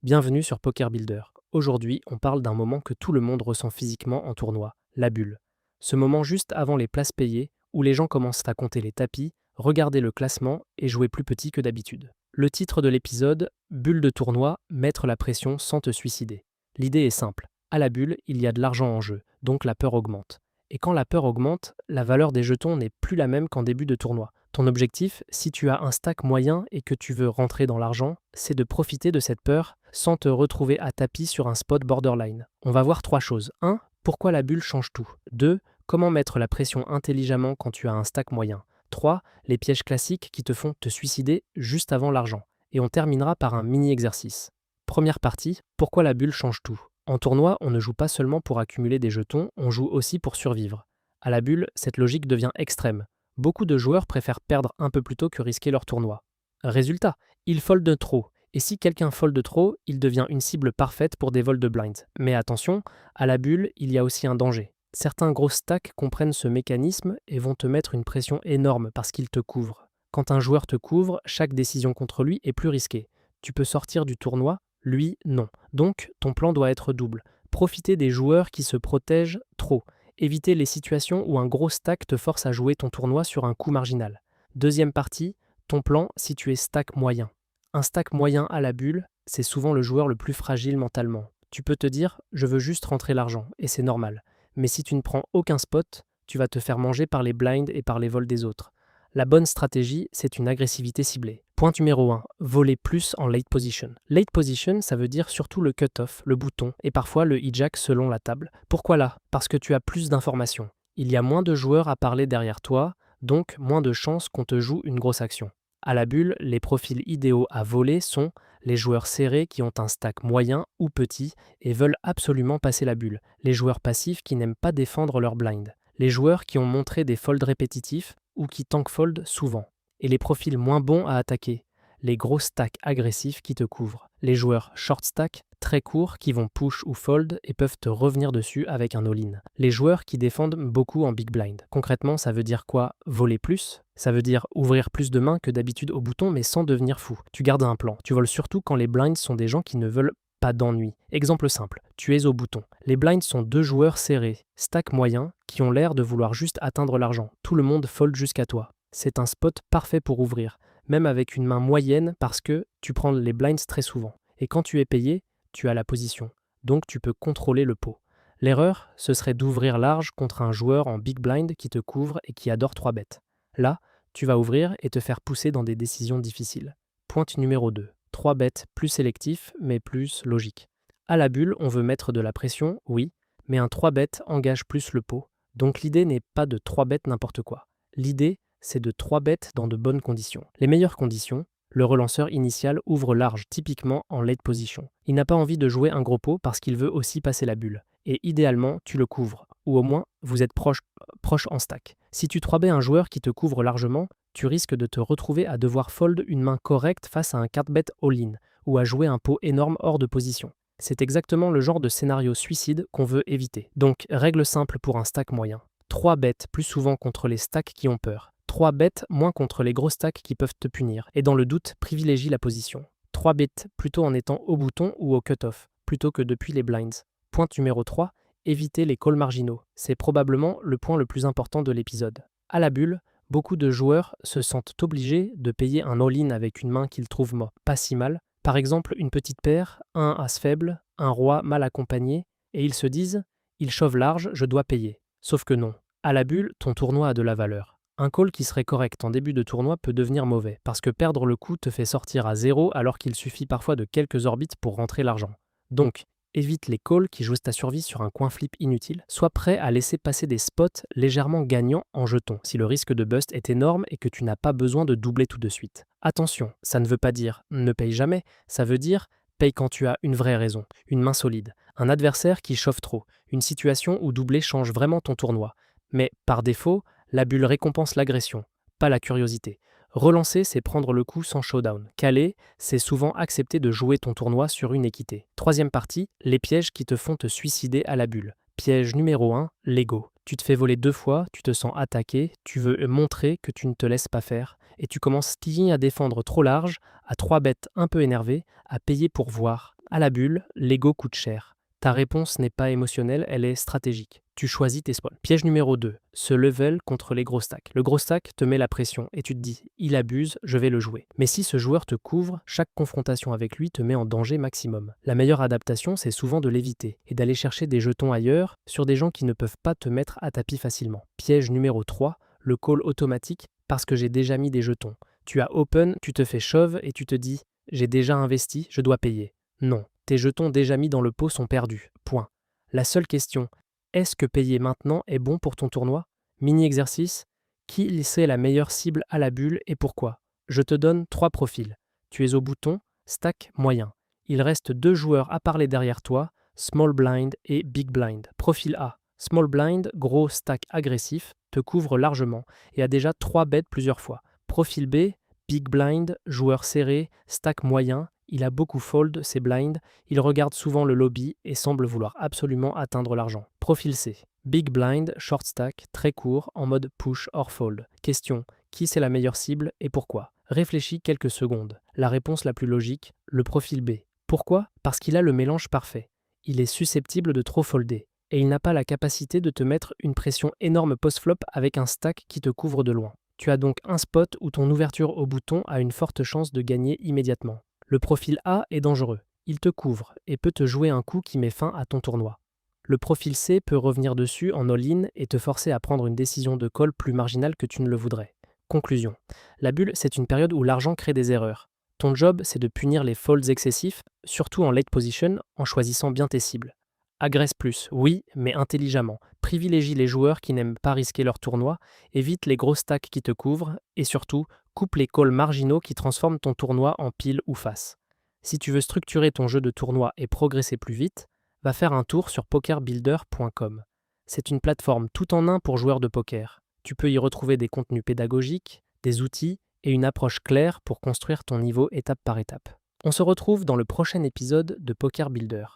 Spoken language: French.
Bienvenue sur Poker Builder. Aujourd'hui, on parle d'un moment que tout le monde ressent physiquement en tournoi, la bulle. Ce moment juste avant les places payées, où les gens commencent à compter les tapis, regarder le classement et jouer plus petit que d'habitude. Le titre de l'épisode, Bulle de tournoi, mettre la pression sans te suicider. L'idée est simple. À la bulle, il y a de l'argent en jeu, donc la peur augmente. Et quand la peur augmente, la valeur des jetons n'est plus la même qu'en début de tournoi. Ton objectif, si tu as un stack moyen et que tu veux rentrer dans l'argent, c'est de profiter de cette peur sans te retrouver à tapis sur un spot borderline. On va voir trois choses. 1. Pourquoi la bulle change tout. 2. Comment mettre la pression intelligemment quand tu as un stack moyen. 3. Les pièges classiques qui te font te suicider juste avant l'argent. Et on terminera par un mini-exercice. Première partie, pourquoi la bulle change tout. En tournoi, on ne joue pas seulement pour accumuler des jetons, on joue aussi pour survivre. À la bulle, cette logique devient extrême. Beaucoup de joueurs préfèrent perdre un peu plus tôt que risquer leur tournoi. Résultat, ils foldent trop. Et si quelqu'un fold trop, il devient une cible parfaite pour des vols de blinds. Mais attention, à la bulle, il y a aussi un danger. Certains gros stacks comprennent ce mécanisme et vont te mettre une pression énorme parce qu'ils te couvrent. Quand un joueur te couvre, chaque décision contre lui est plus risquée. Tu peux sortir du tournoi, lui non. Donc, ton plan doit être double. Profiter des joueurs qui se protègent trop. Éviter les situations où un gros stack te force à jouer ton tournoi sur un coup marginal. Deuxième partie, ton plan si tu es stack moyen. Un stack moyen à la bulle, c'est souvent le joueur le plus fragile mentalement. Tu peux te dire, je veux juste rentrer l'argent, et c'est normal. Mais si tu ne prends aucun spot, tu vas te faire manger par les blinds et par les vols des autres. La bonne stratégie, c'est une agressivité ciblée. Point numéro 1, voler plus en late position. Late position, ça veut dire surtout le cut-off, le bouton, et parfois le hijack selon la table. Pourquoi là? Parce que tu as plus d'informations. Il y a moins de joueurs à parler derrière toi, donc moins de chances qu'on te joue une grosse action. À la bulle, les profils idéaux à voler sont les joueurs serrés qui ont un stack moyen ou petit et veulent absolument passer la bulle, les joueurs passifs qui n'aiment pas défendre leur blind, les joueurs qui ont montré des folds répétitifs ou qui tank fold souvent, et les profils moins bons à attaquer, les gros stacks agressifs qui te couvrent, les joueurs short stack très courts qui vont push ou fold et peuvent te revenir dessus avec un all-in. Les joueurs qui défendent beaucoup en big blind. Concrètement, ça veut dire quoi? Voler plus? Ça veut dire ouvrir plus de mains que d'habitude au bouton mais sans devenir fou. Tu gardes un plan. Tu voles surtout quand les blinds sont des gens qui ne veulent pas d'ennui. Exemple simple, tu es au bouton. Les blinds sont deux joueurs serrés, stack moyen, qui ont l'air de vouloir juste atteindre l'argent. Tout le monde fold jusqu'à toi. C'est un spot parfait pour ouvrir, même avec une main moyenne parce que tu prends les blinds très souvent. Et quand tu es payé, tu as la position, donc tu peux contrôler le pot. L'erreur, ce serait d'ouvrir large contre un joueur en big blind qui te couvre et qui adore 3 bêtes. Là, tu vas ouvrir et te faire pousser dans des décisions difficiles. Point numéro 2. 3 bêtes plus sélectif, mais plus logique. À la bulle, on veut mettre de la pression, oui, mais un 3 bêtes engage plus le pot, donc l'idée n'est pas de 3 bêtes n'importe quoi. L'idée, c'est de 3 bêtes dans de bonnes conditions. Les meilleures conditions, le relanceur initial ouvre large, typiquement en late position. Il n'a pas envie de jouer un gros pot parce qu'il veut aussi passer la bulle. Et idéalement, tu le couvres, ou au moins, vous êtes proche en stack. Si tu 3B un joueur qui te couvre largement, tu risques de te retrouver à devoir fold une main correcte face à un 4-bet all-in, ou à jouer un pot énorme hors de position. C'est exactement le genre de scénario suicide qu'on veut éviter. Donc, règle simple pour un stack moyen. 3 bêtes plus souvent contre les stacks qui ont peur. 3 bêtes moins contre les gros stacks qui peuvent te punir. Et dans le doute, privilégie la position. 3 bêtes plutôt en étant au bouton ou au cut-off, plutôt que depuis les blinds. Point numéro 3, éviter les calls marginaux. C'est probablement le point le plus important de l'épisode. À la bulle, beaucoup de joueurs se sentent obligés de payer un all-in avec une main qu'ils trouvent pas si mal. Par exemple, une petite paire, un as faible, un roi mal accompagné, et ils se disent « il chauffe large, je dois payer ». Sauf que non. À la bulle, ton tournoi a de la valeur. Un call qui serait correct en début de tournoi peut devenir mauvais, parce que perdre le coup te fait sortir à 0 alors qu'il suffit parfois de quelques orbites pour rentrer l'argent. Donc, évite les calls qui jouent ta survie sur un coin flip inutile. Sois prêt à laisser passer des spots légèrement gagnants en jetons, si le risque de bust est énorme et que tu n'as pas besoin de doubler tout de suite. Attention, ça ne veut pas dire ne paye jamais, ça veut dire paye quand tu as une vraie raison, une main solide, un adversaire qui chauffe trop, une situation où doubler change vraiment ton tournoi. Mais par défaut, la bulle récompense l'agression, pas la curiosité. Relancer, c'est prendre le coup sans showdown. Caler, c'est souvent accepter de jouer ton tournoi sur une équité. Troisième partie, les pièges qui te font te suicider à la bulle. Piège numéro 1, l'ego. Tu te fais voler 2 fois, tu te sens attaqué, tu veux montrer que tu ne te laisses pas faire, et tu commences à défendre trop large, à 3 bêtes un peu énervé, à payer pour voir, À la bulle, l'ego coûte cher. Ta réponse n'est pas émotionnelle, elle est stratégique. Tu choisis tes spots. Piège numéro 2, ce level contre les gros stacks. Le gros stack te met la pression et tu te dis, il abuse, je vais le jouer. Mais si ce joueur te couvre, chaque confrontation avec lui te met en danger maximum. La meilleure adaptation, c'est souvent de l'éviter et d'aller chercher des jetons ailleurs sur des gens qui ne peuvent pas te mettre à tapis facilement. Piège numéro 3, le call automatique parce que j'ai déjà mis des jetons. Tu as open, tu te fais shove et tu te dis, j'ai déjà investi, je dois payer. Non, tes jetons déjà mis dans le pot sont perdus. Point. La seule question, est-ce que payer maintenant est bon pour ton tournoi? Mini-exercice, qui c'est la meilleure cible à la bulle et pourquoi? Je te donne 3 profils. Tu es au bouton, stack moyen. Il reste 2 joueurs à parler derrière toi, small blind et big blind. Profil A, small blind, gros stack agressif, te couvre largement et a déjà 3 bêtes plusieurs fois. Profil B, big blind, joueur serré, stack moyen, il a beaucoup fold, c'est blind, il regarde souvent le lobby et semble vouloir absolument atteindre l'argent. Profil C. Big blind, short stack, très court, en mode push or fold. Question, qui c'est la meilleure cible et pourquoi? Réfléchis quelques secondes. La réponse la plus logique, le profil B. Pourquoi? Parce qu'il a le mélange parfait. Il est susceptible de trop folder. Et il n'a pas la capacité de te mettre une pression énorme post-flop avec un stack qui te couvre de loin. Tu as donc un spot où ton ouverture au bouton a une forte chance de gagner immédiatement. Le profil A est dangereux. Il te couvre et peut te jouer un coup qui met fin à ton tournoi. Le profil C peut revenir dessus en all-in et te forcer à prendre une décision de call plus marginale que tu ne le voudrais. Conclusion. La bulle, c'est une période où l'argent crée des erreurs. Ton job, c'est de punir les folds excessifs, surtout en late position, en choisissant bien tes cibles. Agresse plus, oui, mais intelligemment. Privilégie les joueurs qui n'aiment pas risquer leur tournoi, évite les gros stacks qui te couvrent, et surtout, coupe les calls marginaux qui transforment ton tournoi en pile ou face. Si tu veux structurer ton jeu de tournoi et progresser plus vite, va faire un tour sur pokerbuilder.com. C'est une plateforme tout en un pour joueurs de poker. Tu peux y retrouver des contenus pédagogiques, des outils et une approche claire pour construire ton niveau étape par étape. On se retrouve dans le prochain épisode de Poker Builder.